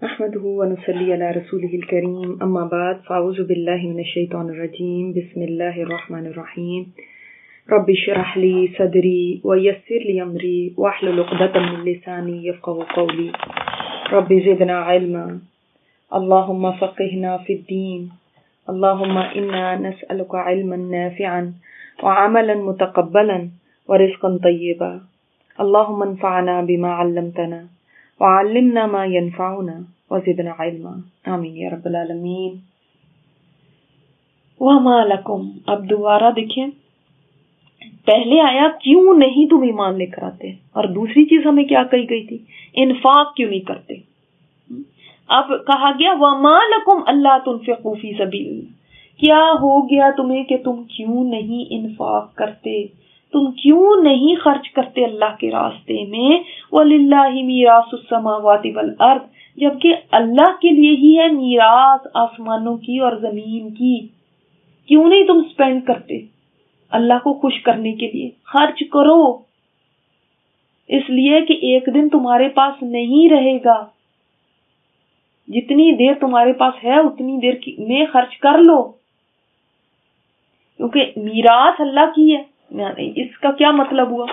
نحمده ونصلي على رسوله الكريم اما بعد فاعوذ بالله من الشيطان الرجيم بسم الله الرحمن الرحيم رب اشرح لي صدري ويسر لي امري واحلل عقدة من لساني يفقهوا قولي رب زدنا علما اللهم فقهنا في الدين اللهم انا نسألك علما نافعا وعملا متقبلا ورزقا طيبا اللهم انفعنا بما علمتنا وعلمنا ما ينفعنا وزدنا علما آمین یا رب العالمین۔ وما لکم، اب دوبارہ دیکھیں پہلے آیا کیوں نہیں تم ایمان لے کر آتے، اور دوسری چیز ہمیں کیا کہی گئی تھی، انفاق کیوں نہیں کرتے۔ اب کہا گیا وما لکم اللہ تنفقوا فی سبیل اللہ، کیا ہو گیا تمہیں کہ تم کیوں نہیں انفاق کرتے، تم کیوں نہیں خرچ کرتے اللہ کے راستے میں۔ وَلِلَّهِ مِيرَاثُ السَّمَاوَاتِ وَالْأَرْضِ، جبکہ اللہ کے لیے ہی ہے میراث آسمانوں کی اور زمین کی۔ کیوں نہیں تم سپینڈ کرتے اللہ کو خوش کرنے کے لیے؟ خرچ کرو، اس لیے کہ ایک دن تمہارے پاس نہیں رہے گا، جتنی دیر تمہارے پاس ہے اتنی دیر میں خرچ کر لو، کیونکہ میراث اللہ کی ہے۔ اس کا کیا مطلب ہوا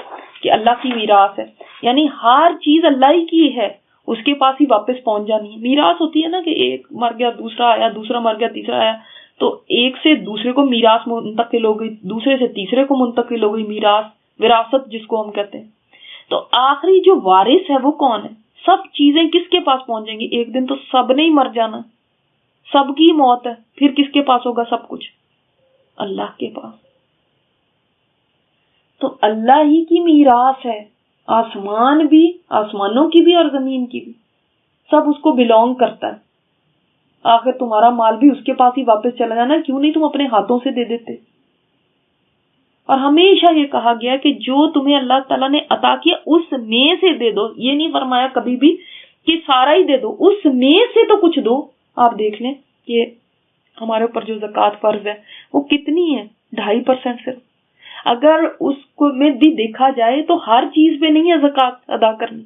کہ اللہ کی میراث ہے، یعنی ہر چیز اللہ ہی کی ہے، اس کے پاس ہی واپس پہنچ جانی ہے۔ میراث ہوتی ہے نا کہ ایک مر گیا دوسرا آیا، دوسرا مر گیا تیسرا آیا، تو ایک سے دوسرے کو میراث منتقل ہو گئی، دوسرے سے تیسرے کو منتقل ہو گئی میراث، وراثت جس کو ہم کہتے ہیں۔ تو آخری جو وارث ہے وہ کون ہے؟ سب چیزیں کس کے پاس پہنچ جائیں گی؟ ایک دن تو سب نے ہی مر جانا، سب کی موت ہے، پھر کس کے پاس ہوگا سب کچھ؟ اللہ کے پاس۔ تو اللہ ہی کی میراث ہے، آسمان بھی، آسمانوں کی بھی اور زمین کی بھی، سب اس کو بلونگ کرتا ہے۔ آخر تمہارا مال بھی اس کے پاس ہی واپس چلا جانا، کیوں نہیں تم اپنے ہاتھوں سے دے دیتے؟ اور ہمیشہ یہ کہا گیا کہ جو تمہیں اللہ تعالیٰ نے عطا کیا اس میں سے دے دو، یہ نہیں فرمایا کبھی بھی کہ سارا ہی دے دو، اس میں سے تو کچھ دو۔ آپ دیکھ لیں کہ ہمارے اوپر جو زکوٰۃ فرض ہے وہ کتنی ہے، 2.5% صرف۔ اگر اس کو میں بھی دیکھا جائے تو ہر چیز پہ نہیں ہے زکوٰۃ ادا کرنی،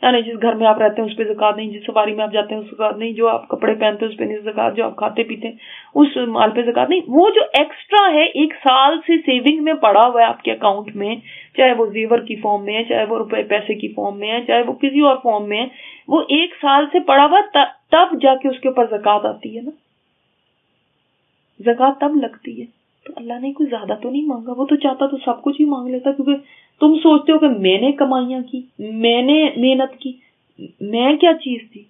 یعنی جس گھر میں آپ رہتے ہیں اس پہ زکوٰۃ نہیں، جس سفاری میں آپ جاتے ہیں اس زکوٰۃ نہیں، جو آپ کپڑے پہنتے ہیں اس پہ نہیں زکوٰۃ، جو آپ کھاتے پیتے ہیں اس مال پہ زکوٰۃ نہیں۔ وہ جو ایکسٹرا ہے ایک سال سے سیونگ میں پڑا ہوا ہے آپ کے اکاؤنٹ میں، چاہے وہ زیور کی فارم میں ہے، چاہے وہ روپے پیسے کی فارم میں ہے، چاہے وہ کسی اور فارم میں ہے، وہ ایک سال سے پڑا ہوا تب جا کے اس کے اوپر زکوٰۃ آتی ہے نا، زکوٰۃ تب لگتی ہے۔ تو اللہ نے کوئی زیادہ تو نہیں مانگا، وہ تو چاہتا تو سب کچھ ہی مانگ لیتا، کیونکہ تم سوچتے ہو کہ میں نے کمائیاں کی، میں نے محنت کی، میں کیا چیز تھی؟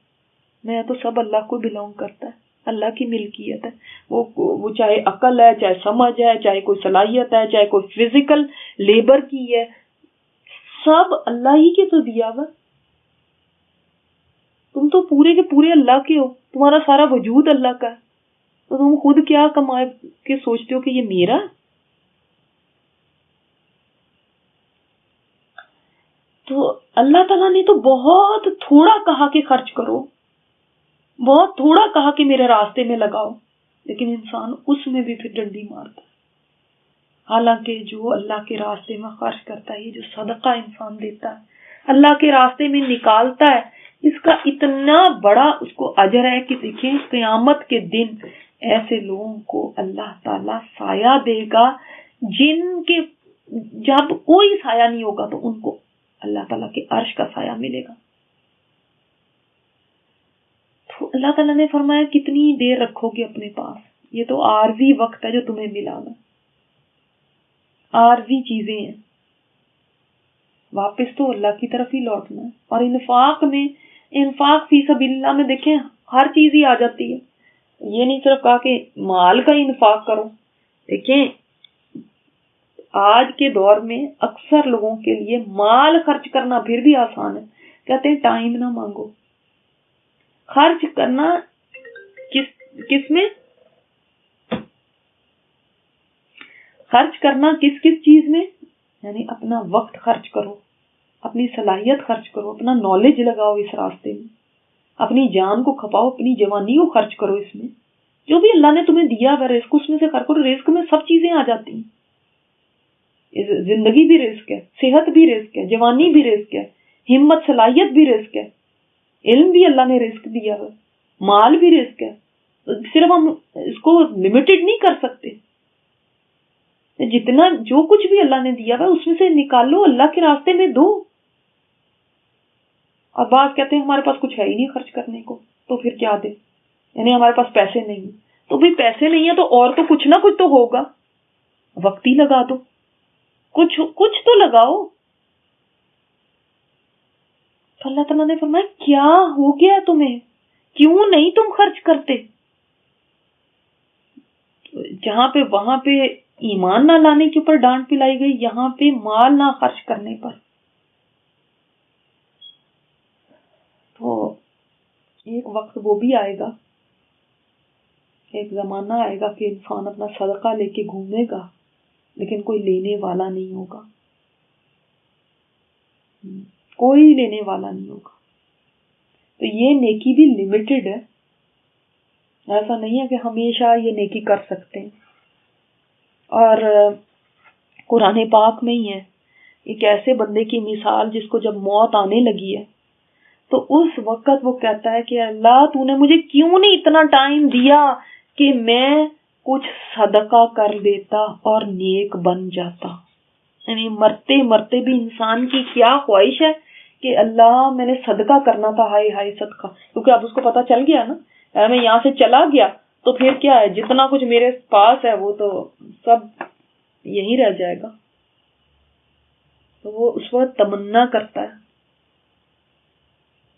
میں تو سب اللہ کو بلونگ کرتا ہے، اللہ کی ملکیت ہے۔ وہ چاہے عقل ہے، چاہے سمجھ ہے، چاہے کوئی صلاحیت ہے، چاہے کوئی فزیکل لیبر کی ہے، سب اللہ ہی کے تو دیا ہوا۔ تم تو پورے کے پورے اللہ کے ہو، تمہارا سارا وجود اللہ کا ہے، تو تم خود کیا کما کے سوچتے ہو کہ یہ میرا؟ تو اللہ تعالیٰ نے تو بہت تھوڑا کہا کہ خرچ کرو، بہت تھوڑا کہا کہ میرے راستے میں لگاؤ، لیکن انسان اس میں بھی پھر ڈنڈی مارتا ہے۔ حالانکہ جو اللہ کے راستے میں خرچ کرتا ہے، یہ جو صدقہ انسان دیتا ہے، اللہ کے راستے میں نکالتا ہے، اس کا اتنا بڑا اس کو اجر ہے کہ دیکھیں قیامت کے دن ایسے لوگوں کو اللہ تعالیٰ سایہ دے گا جن کے جب کوئی سایہ نہیں ہوگا، تو ان کو اللہ تعالیٰ کے عرش کا سایہ ملے گا۔ تو اللہ تعالیٰ نے فرمایا کتنی دیر رکھو گے اپنے پاس، یہ تو عارضی وقت ہے جو تمہیں ملا نا، عارضی چیزیں ہیں، واپس تو اللہ کی طرف ہی لوٹنا ہے۔ اور انفاق فی سبیل اللہ میں دیکھیں ہر چیز ہی آ جاتی ہے، یہ نہیں صرف کہا کہ مال کا انفاق کرو۔ دیکھیں آج کے دور میں اکثر لوگوں کے لیے مال خرچ کرنا پھر بھی آسان ہے، کہتے ہیں ٹائم نہ مانگو۔ خرچ کرنا کس میں؟ خرچ کرنا کس چیز میں؟ یعنی اپنا وقت خرچ کرو، اپنی صلاحیت خرچ کرو، اپنا نالج لگاؤ اس راستے میں، اپنی جان کو کھپاؤ، اپنی جوانی کو خرچ کرو، اس میں جو بھی اللہ نے تمہیں دیا ہے رزق اس میں سے خرچ کرو۔ رزق میں سب چیزیں آ جاتی ہیں، زندگی بھی رزق ہے، صحت بھی رزق ہے، جوانی بھی رزق ہے، ہمت صلاحیت بھی رزق ہے، علم بھی اللہ نے رزق دیا ہے، مال بھی رزق ہے، صرف ہم اس کو لمیٹڈ نہیں کر سکتے. جتنا جو کچھ بھی اللہ نے دیا ہے اس میں سے نکالو، اللہ کے راستے میں دو. اور بعض کہتے ہیں ہمارے پاس کچھ ہے ہی نہیں خرچ کرنے کو، تو پھر کیا دیں، یعنی ہمارے پاس پیسے نہیں. تو بھئی پیسے نہیں ہیں تو اور تو کچھ نہ کچھ تو ہوگا، وقت ہی لگا دو، کچھ تو لگاؤ. تو اللہ تعالیٰ نے فرمایا کیا ہو گیا تمہیں، کیوں نہیں تم خرچ کرتے؟ جہاں پہ وہاں پہ ایمان نہ لانے کے اوپر ڈانٹ پلائی گئی، یہاں پہ مال نہ خرچ کرنے پر. تو ایک وقت وہ بھی آئے گا، ایک زمانہ آئے گا کہ انسان اپنا صدقہ لے کے گھومے گا لیکن کوئی لینے والا نہیں ہوگا، کوئی لینے والا نہیں ہوگا. تو یہ نیکی بھی لمیٹڈ ہے، ایسا نہیں ہے کہ ہمیشہ یہ نیکی کر سکتے ہیں. اور قرآن پاک میں ہی ہے ایک ایسے بندے کی مثال جس کو جب موت آنے لگی ہے تو اس وقت وہ کہتا ہے کہ اللہ تو نے مجھے کیوں نہیں اتنا ٹائم دیا کہ میں کچھ صدقہ کر دیتا اور نیک بن جاتا. یعنی مرتے مرتے بھی انسان کی کیا خواہش ہے کہ اللہ میں نے صدقہ کرنا تھا، ہائے ہائے صدقہ. کیونکہ اب اس کو پتا چل گیا نا، میں یہاں سے چلا گیا تو پھر کیا ہے، جتنا کچھ میرے پاس ہے وہ تو سب یہیں رہ جائے گا. تو وہ اس وقت تمنا کرتا ہے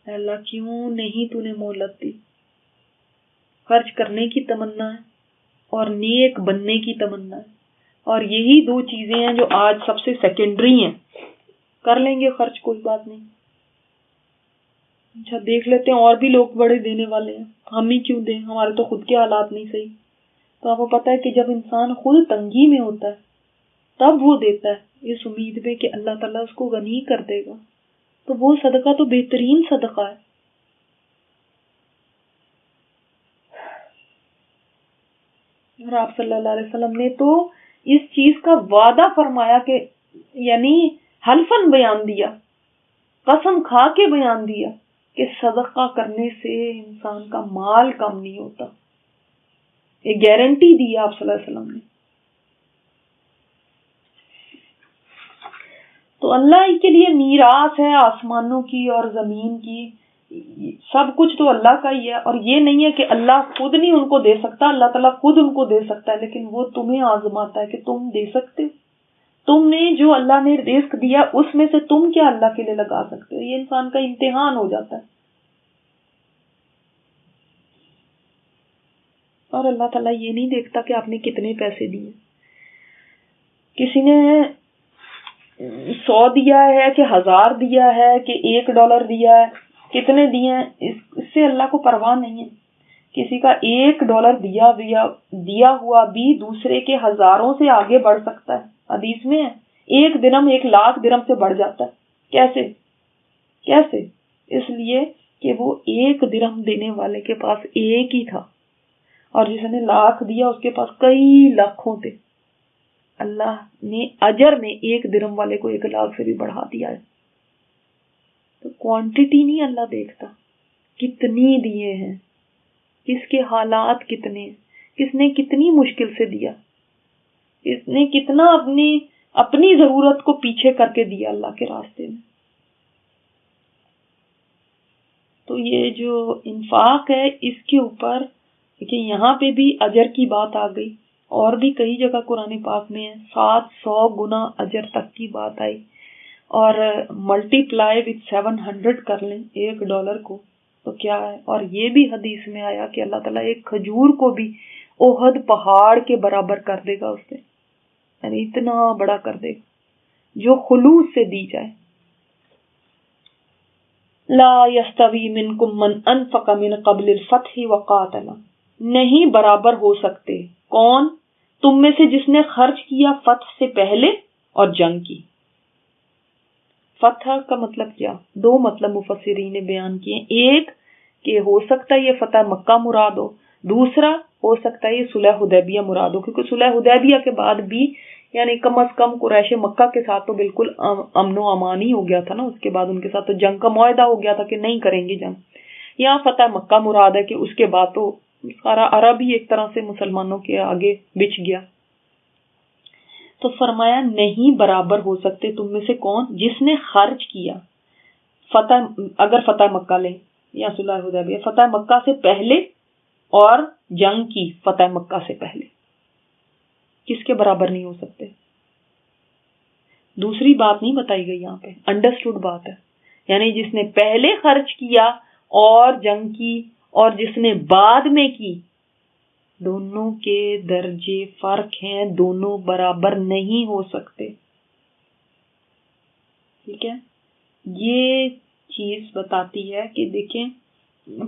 اللہ کیوں نہیں تو نے مہلت دی. خرچ کرنے کی تمنا ہے اور نیک بننے کی تمنا ہے، اور یہی دو چیزیں ہیں جو آج سب سے سیکنڈری ہیں. کر لیں گے خرچ، کوئی بات نہیں، اچھا دیکھ لیتے ہیں اور بھی لوگ بڑے دینے والے ہیں، ہم ہی کیوں دیں، ہمارے تو خود کے حالات نہیں صحیح. تو آپ کو پتا ہے کہ جب انسان خود تنگی میں ہوتا ہے تب وہ دیتا ہے اس امید میں کہ اللہ تعالیٰ اس کو غنی کر دے گا. تو وہ صدقہ تو بہترین صدقہ ہے. اور آپ صلی اللہ علیہ وسلم نے تو اس چیز کا وعدہ فرمایا کہ یعنی حلفاً بیان دیا، قسم کھا کے بیان دیا کہ صدقہ کرنے سے انسان کا مال کم نہیں ہوتا. یہ گارنٹی دی آپ صلی اللہ علیہ وسلم نے. تو اللہ کے لیے میراث ہے آسمانوں کی اور زمین کی، سب کچھ تو اللہ کا ہی ہے. اور یہ نہیں ہے کہ اللہ خود نہیں ان کو دے سکتا، اللہ تعالیٰ خود ان کو دے سکتا ہے، لیکن وہ تمہیں آزماتا ہے کہ تم دے سکتے ہو. تم نے جو اللہ نے رزق دیا اس میں سے تم کیا اللہ کے لیے لگا سکتے ہو. یہ انسان کا امتحان ہو جاتا ہے. اور اللہ تعالیٰ یہ نہیں دیکھتا کہ آپ نے کتنے پیسے دیے. کسی نے 100 دیا ہے کہ 1000 دیا ہے کہ $1 دیا ہے، کتنے دیے ہیں اس سے اللہ کو پرواہ نہیں ہے. کسی کا $1 دیا ہوا بھی دوسرے کے ہزاروں سے آگے بڑھ سکتا ہے. حدیث میں ہے 1 درہم 1,00,000 درہم سے بڑھ جاتا ہے. کیسے؟ اس لیے کہ وہ 1 درہم دینے والے کے پاس ایک ہی تھا، اور جس نے 1,00,000 دیا اس کے پاس کئی لاکھوں تھے. اللہ نے اجر میں 1 درہم والے کو 1,00,000 سے بھی بڑھا دیا ہے. تو کوانٹٹی نہیں اللہ دیکھتا، کتنی دیے ہیں، کس کے حالات کتنے ہیں، کس نے کتنی مشکل سے دیا، کس نے کتنا اپنی ضرورت کو پیچھے کر کے دیا اللہ کے راستے میں. تو یہ جو انفاق ہے اس کے اوپر کہ یہاں پہ بھی اجر کی بات آ گئی، اور بھی کئی جگہ قرآن پاک میں ہے 700 گنا اجر تک کی بات آئی. اور ملٹی پلائی وتھ 700 کر لیں $1 کو تو کیا ہے. اور یہ بھی حدیث میں آیا کہ اللہ تعالیٰ ایک کھجور کو بھی احد پہاڑ کے برابر کر دے گا اس سے، یعنی اتنا بڑا کر دے گا جو خلوص سے دی جائے. لا یستوی منکم من انفق من قبل الفتح وقاتل، نہیں برابر ہو سکتے کون تم میں سے جس نے خرچ کیا فتح سے پہلے اور جنگ کی. فتح کا مطلب کیا؟ 2 مطلب مفسرین نے بیان کیے. ایک کہ ہو سکتا ہے یہ فتح مکہ مراد ہو، دوسرا ہو سکتا ہے یہ صلح حدیبیہ مراد ہو، کیونکہ صلح حدیبیہ کے بعد بھی یعنی کم از کم قریش مکہ کے ساتھ تو بالکل امن و امان ہی ہو گیا تھا نا. اس کے بعد ان کے ساتھ تو جنگ کا معاہدہ ہو گیا تھا کہ نہیں کریں گے جنگ. یہاں فتح مکہ مراد ہے کہ اس کے بعد تو سارا عرب ہی ایک طرح سے مسلمانوں کے آگے بچ گیا. تو فرمایا نہیں برابر ہو سکتے تم میں سے کون جس نے خرچ کیا اگر فتح مکہ لیں یا صلح حدیبیہ فتح مکہ سے پہلے اور جنگ کی فتح مکہ سے پہلے, کس کے برابر نہیں ہو سکتے. دوسری بات نہیں بتائی گئی یہاں پہ, انڈرسٹوڈ بات ہے. یعنی جس نے پہلے خرچ کیا اور جنگ کی اور جس نے بعد میں کی, دونوں کے درجے فرق ہیں, دونوں برابر نہیں ہو سکتے. ٹھیک ہے, یہ چیز بتاتی ہے کہ دیکھیں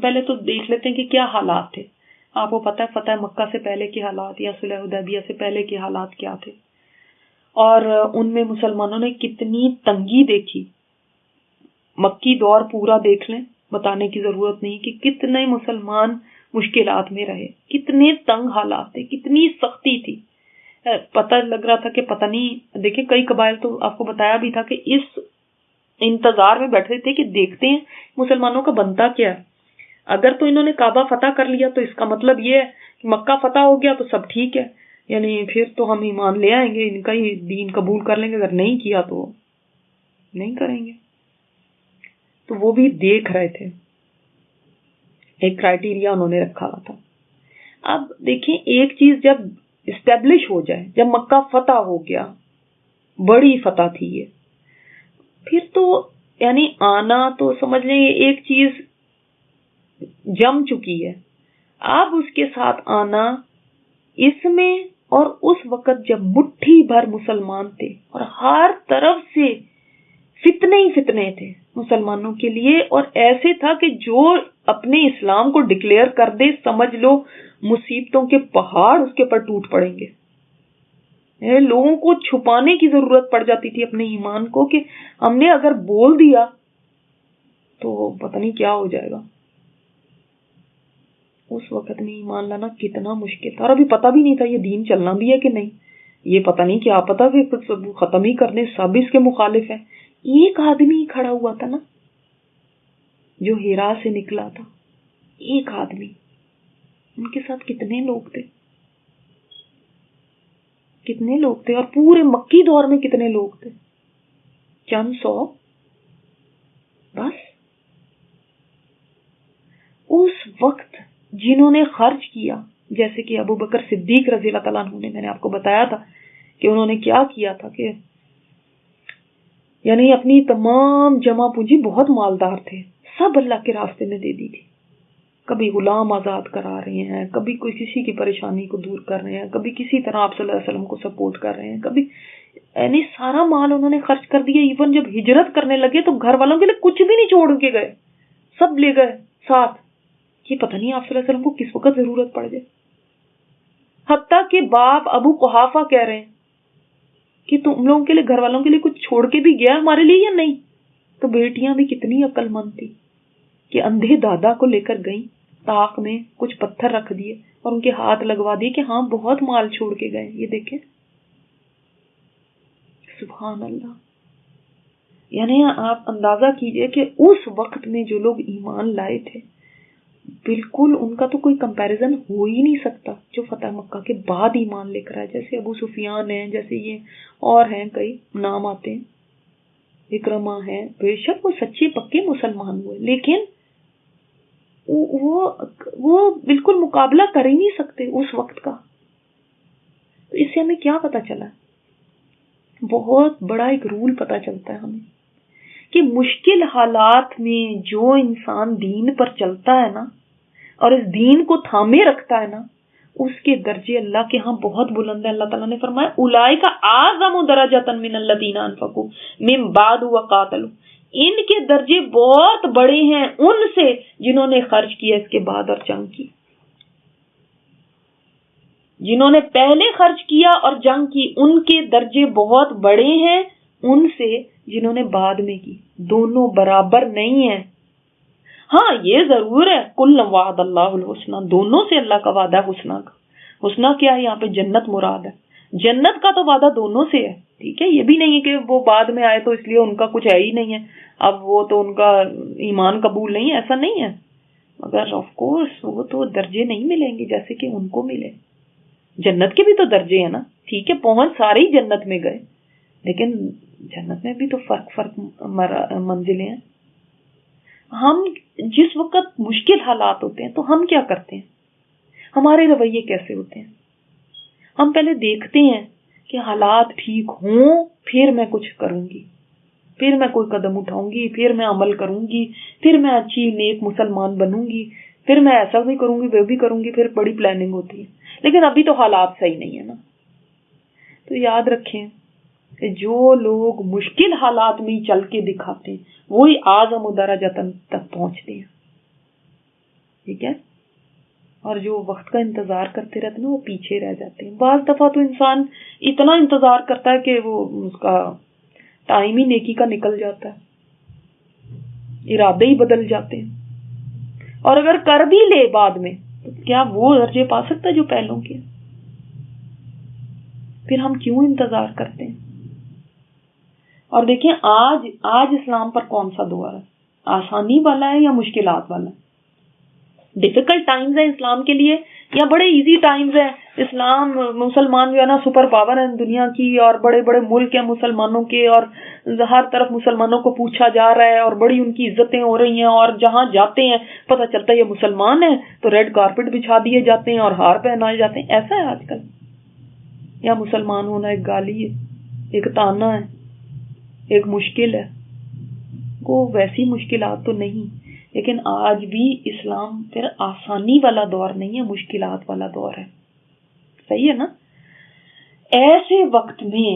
پہلے تو دیکھ لیتے ہیں کہ کیا حالات تھے. آپ کو پتہ ہے فتح مکہ سے پہلے کے حالات یا صلح حدیبیہ سے پہلے کے حالات کیا تھے, اور ان میں مسلمانوں نے کتنی تنگی دیکھی. مکی دور پورا دیکھ لیں, بتانے کی ضرورت نہیں کہ کتنے مسلمان مشکلات میں رہے, کتنے تنگ حالات تھے, کتنی سختی تھی. پتہ لگ رہا تھا کہ پتہ نہیں, دیکھیں کئی قبائل تو آپ کو بتایا بھی تھا کہ اس انتظار میں بیٹھے تھے کہ دیکھتے ہیں مسلمانوں کا بنتا کیا ہے. اگر تو انہوں نے کعبہ فتح کر لیا تو اس کا مطلب یہ ہے کہ مکہ فتح ہو گیا تو سب ٹھیک ہے, یعنی پھر تو ہم ایمان لے آئیں گے, ان کا ہی دین قبول کر لیں گے. اگر نہیں کیا تو نہیں کریں گے. تو وہ بھی دیکھ رہے تھے, ایک کرائٹیریا انہوں نے رکھا ہوا تھا. اب دیکھیں ایک چیز جب اسٹیبلش ہو جائے, جب مکہ فتح ہو گیا, بڑی فتح تھی یہ, پھر تو یعنی آنا تو سمجھ لیں ایک چیز جم چکی ہے. اب اس کے ساتھ آنا اس میں, اور اس وقت جب مٹھی بھر مسلمان تھے اور ہر طرف سے فتنے ہی فتنے تھے مسلمانوں کے لیے, اور ایسے تھا کہ جو اپنے اسلام کو ڈکلیئر کر دے سمجھ لو مصیبتوں کے پہاڑ اس کے پر ٹوٹ پڑیں گے. لوگوں کو چھپانے کی ضرورت پڑ جاتی تھی اپنے ایمان کو کہ ہم نے اگر بول دیا تو پتہ نہیں کیا ہو جائے گا. اس وقت میں ایمان لانا کتنا مشکل تھا, اور ابھی پتہ بھی نہیں تھا یہ دین چلنا بھی ہے کہ نہیں. یہ پتہ نہیں کیا پتہ کہ ختم ہی کرنے سب اس کے مخالف ہیں. ایک آدمی کھڑا ہوا تھا نا جو ہیرا سے نکلا تھا, ایک آدمی. ان کے ساتھ کتنے لوگ تھے, کتنے لوگ تھے, اور پورے مکی دور میں کتنے لوگ تھے, چند سو بس. اس وقت جنہوں نے خرچ کیا, جیسے کہ ابو بکر صدیق رضی اللہ تعالیٰ عنہ نے, میں نے آپ کو بتایا تھا کہ انہوں نے کیا کیا تھا کہ یعنی اپنی تمام جمع پونجی, بہت مالدار تھے, سب اللہ کے راستے میں دے دی تھی. کبھی غلام آزاد کرا رہے ہیں, کبھی کوئی کسی کی پریشانی کو دور کر رہے ہیں, کبھی کسی طرح آپ صلی اللہ علیہ وسلم کو سپورٹ کر رہے ہیں, کبھی یعنی سارا مال انہوں نے خرچ کر دیا. ایون جب ہجرت کرنے لگے تو گھر والوں کے لیے کچھ بھی نہیں چھوڑ کے گئے, سب لے گئے ساتھ. یہ پتہ نہیں آپ صلی اللہ علیہ وسلم کو کس وقت ضرورت پڑ جائے. حتیٰ کہ باپ ابو قحافہ کہہ رہے ہیں کہ تم لوگوں کے لیے, گھر والوں کے لیے کچھ چھوڑ کے بھی گیا ہمارے لیے یا نہیں. تو بیٹیاں بھی کتنی عقل مند تھی کہ اندھے دادا کو لے کر گئیں, طاق میں کچھ پتھر رکھ دیے اور ان کے ہاتھ لگوا دیے کہ ہاں بہت مال چھوڑ کے گئے. یہ دیکھیں سبحان اللہ. یعنی آپ اندازہ کیجئے کہ اس وقت میں جو لوگ ایمان لائے تھے, بالکل ان کا تو کوئی کمپیریزن ہو ہی نہیں سکتا جو فتح مکہ کے بعد ایمان لے کر آئے. جیسے ابو سفیان ہیں, جیسے یہ اور ہیں, کئی نام آتے ہیں, اکرمہ ہیں. بے شک وہ سچے پکے مسلمان ہوئے, لیکن وہ بالکل مقابلہ کر ہی نہیں سکتے اس وقت کا. تو اس سے ہمیں کیا پتا چلا, بہت بڑا ایک رول پتا چلتا ہے ہمیں کہ مشکل حالات میں جو انسان دین پر چلتا ہے نا, اور اس دین کو تھامے رکھتا ہے نا, اس کے درجے اللہ کے ہاں بہت بلند ہیں. اللہ تعالیٰ نے فرمایا اولئک اعظم درجۃ من الذین انفقوا من بعد وقاتلوا, ان کے درجے بہت بڑے ہیں ان سے جنہوں نے خرچ کیا اس کے بعد اور جنگ کی. جنہوں نے پہلے خرچ کیا اور جنگ کی, ان کے درجے بہت بڑے ہیں ان سے جنہوں نے بعد میں کی. دونوں برابر نہیں ہیں. ہاں یہ ضرور ہے کل وعد اللہ الحسنہ, دونوں سے اللہ کا وعدہ حسنہ کا. حسنہ کیا ہے یہاں پہ؟ جنت مراد ہے. جنت کا تو وعدہ دونوں سے ہے، ٹھیک ہے، یہ بھی نہیں ہے کہ وہ بعد میں آئے تو اس لیے ان کا کچھ ہے ہی نہیں ہے، اب وہ تو ان کا ایمان قبول نہیں ہے، ایسا نہیں ہے، مگر آف کورس وہ تو درجے نہیں ملیں گے جیسے کہ ان کو ملے. جنت کے بھی تو درجے ہیں نا، ٹھیک ہے، پہنچ سارے ہی جنت میں گئے، لیکن جنت میں بھی تو فرق منزلیں ہیں. ہم جس وقت مشکل حالات ہوتے ہیں تو ہم کیا کرتے ہیں، ہمارے رویے کیسے ہوتے ہیں؟ ہم پہلے دیکھتے ہیں کہ حالات ٹھیک ہوں پھر میں کچھ کروں گی، پھر میں کوئی قدم اٹھاؤں گی، پھر میں عمل کروں گی، پھر میں اچھی نیک مسلمان بنوں گی، پھر میں ایسا بھی کروں گی وہ بھی کروں گی، پھر بڑی پلاننگ ہوتی ہے. لیکن ابھی تو حالات صحیح نہیں ہے نا. تو یاد رکھیں کہ جو لوگ مشکل حالات میں چل کے دکھاتے ہیں وہی اعظم درجات تک پہنچتے ہیں، ٹھیک ہے، اور جو وقت کا انتظار کرتے رہتے ہیں وہ پیچھے رہ جاتے ہیں. بعض دفعہ تو انسان اتنا انتظار کرتا ہے کہ وہ اس کا ٹائم ہی نیکی کا نکل جاتا ہے، ارادے ہی بدل جاتے ہیں، اور اگر کر بھی لے بعد میں تو کیا وہ درجے پا سکتا ہے جو پہلوں کے؟ پھر ہم کیوں انتظار کرتے ہیں؟ اور دیکھیں آج اسلام پر کون سا دور ہے، آسانی والا ہے یا مشکلات والا ہے؟ ڈیفیکلٹ ٹائمز ہیں اسلام کے لیے یا بڑے ایزی ٹائمز ہیں؟ اسلام مسلمان جو ہے نا سپر پاور ہیں دنیا کی، اور بڑے بڑے ملک ہیں مسلمانوں کے، اور ہر طرف مسلمانوں کو پوچھا جا رہا ہے اور بڑی ان کی عزتیں ہو رہی ہیں، اور جہاں جاتے ہیں پتہ چلتا ہے یہ مسلمان ہیں تو ریڈ کارپٹ بچھا دیے جاتے ہیں اور ہار پہنائے جاتے ہیں. ایسا ہے آج کل؟ یا مسلمان ہونا ایک گالی ہے، ایک تانا ہے، ایک مشکل ہے؟ وہ ویسی مشکلات تو نہیں، لیکن آج بھی اسلام پھر آسانی والا دور نہیں ہے، مشکلات والا دور ہے. صحیح ہے نا؟ ایسے وقت میں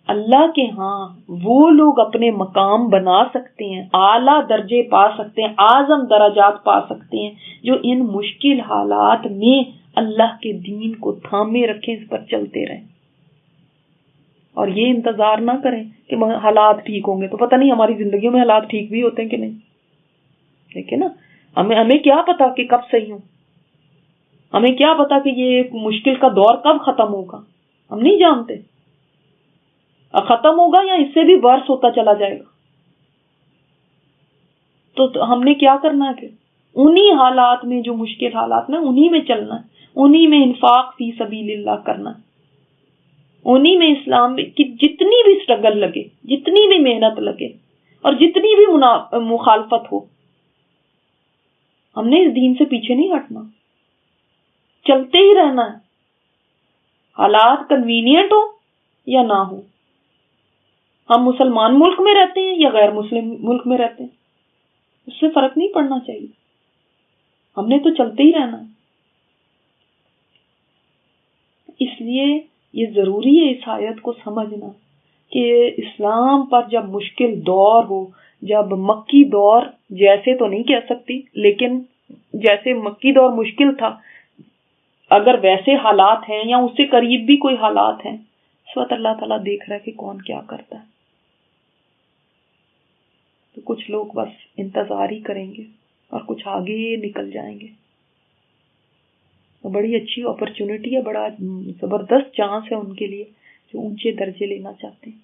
اللہ کے ہاں وہ لوگ اپنے مقام بنا سکتے ہیں، اعلیٰ درجے پا سکتے ہیں، اعظم درجات پا سکتے ہیں، جو ان مشکل حالات میں اللہ کے دین کو تھامے رکھیں، اس پر چلتے رہیں، اور یہ انتظار نہ کریں کہ حالات ٹھیک ہوں گے. تو پتہ نہیں ہماری زندگیوں میں حالات ٹھیک بھی ہوتے ہیں کہ نہیں. ٹھیک ہے نا، ہمیں کیا پتا کہ کب صحیح ہوں، ہمیں کیا پتا کہ یہ ایک مشکل کا دور کب ختم ہوگا، ہم نہیں جانتے. اب ختم ہوگا یا اس سے بھی ورس ہوتا چلا جائے گا. تو ہم نے کیا کرنا ہے کہ انہی حالات میں، جو مشکل حالات میں، انہی میں چلنا ہے، انہی میں انفاق فی سبیل اللہ کرنا ہے، انہی میں اسلام کی جتنی بھی سٹرگل لگے، جتنی بھی محنت لگے، اور جتنی بھی مخالفت ہو، ہم نے اس دین سے پیچھے نہیں ہٹنا، چلتے ہی رہنا ہے، حالات کنوینئنٹ ہو یا نہ ہو. ہم مسلمان ملک میں رہتے ہیں یا غیر مسلم ملک میں رہتے ہیں، اس سے فرق نہیں پڑنا چاہیے، ہم نے تو چلتے ہی رہنا ہے. اس لیے یہ ضروری ہے اس آیت کو سمجھنا کہ اسلام پر جب مشکل دور ہو، جب مکی دور جیسے تو نہیں کہہ سکتی، لیکن جیسے مکی دور مشکل تھا، اگر ویسے حالات ہیں یا اس سے قریب بھی کوئی حالات ہیں، اس وقت اللہ تعالیٰ دیکھ رہا ہے کہ کون کیا کرتا ہے. تو کچھ لوگ بس انتظار ہی کریں گے اور کچھ آگے نکل جائیں گے. بڑی اچھی اپرچونٹی ہے، بڑا زبردست چانس ہے ان کے لیے جو اونچے درجے لینا چاہتے ہیں،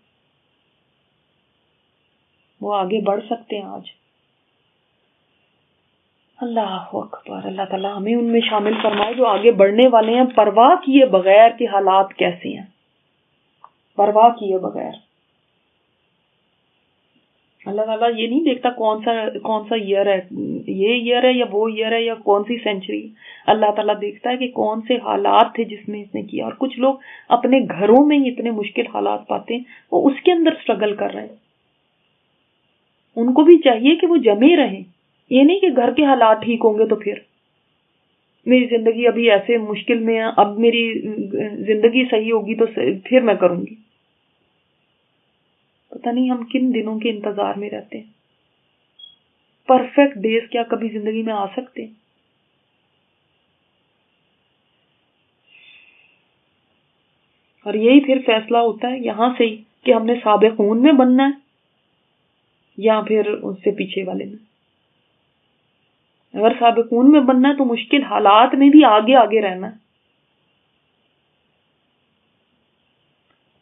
وہ آگے بڑھ سکتے ہیں آج. اللہ اکبر. اللہ تعالیٰ ہمیں ان میں شامل فرمائے جو آگے بڑھنے والے ہیں، پرواہ کیے بغیر کہ حالات کیسے ہیں، پرواہ کیے بغیر. اللہ تعالیٰ یہ نہیں دیکھتا کون سا ایئر ہے، یہ ایئر ہے یا وہ ایئر ہے یا کون سی سینچری. اللہ تعالیٰ دیکھتا ہے کہ کون سے حالات تھے جس میں اس نے کیا. اور کچھ لوگ اپنے گھروں میں ہی اتنے مشکل حالات پاتے ہیں، وہ اس کے اندر سٹرگل کر رہے ہیں. ان کو بھی چاہیے کہ وہ جمے رہیں، یہ نہیں کہ گھر کے حالات ٹھیک ہوں گے تو پھر میری زندگی ابھی ایسے مشکل میں ہے، اب میری زندگی صحیح ہوگی تو پھر میں کروں گی. پتہ نہیں ہم کن دنوں کے انتظار میں رہتے ہیں. پرفیکٹ ڈیز کیا کبھی زندگی میں آ سکتے ہیں؟ اور یہی پھر فیصلہ ہوتا ہے یہاں سے ہی کہ ہم نے سابقون میں بننا ہے یا پھر اس سے پیچھے والے میں. اگر سابقون میں بننا ہے تو مشکل حالات میں بھی آگے آگے رہنا ہے.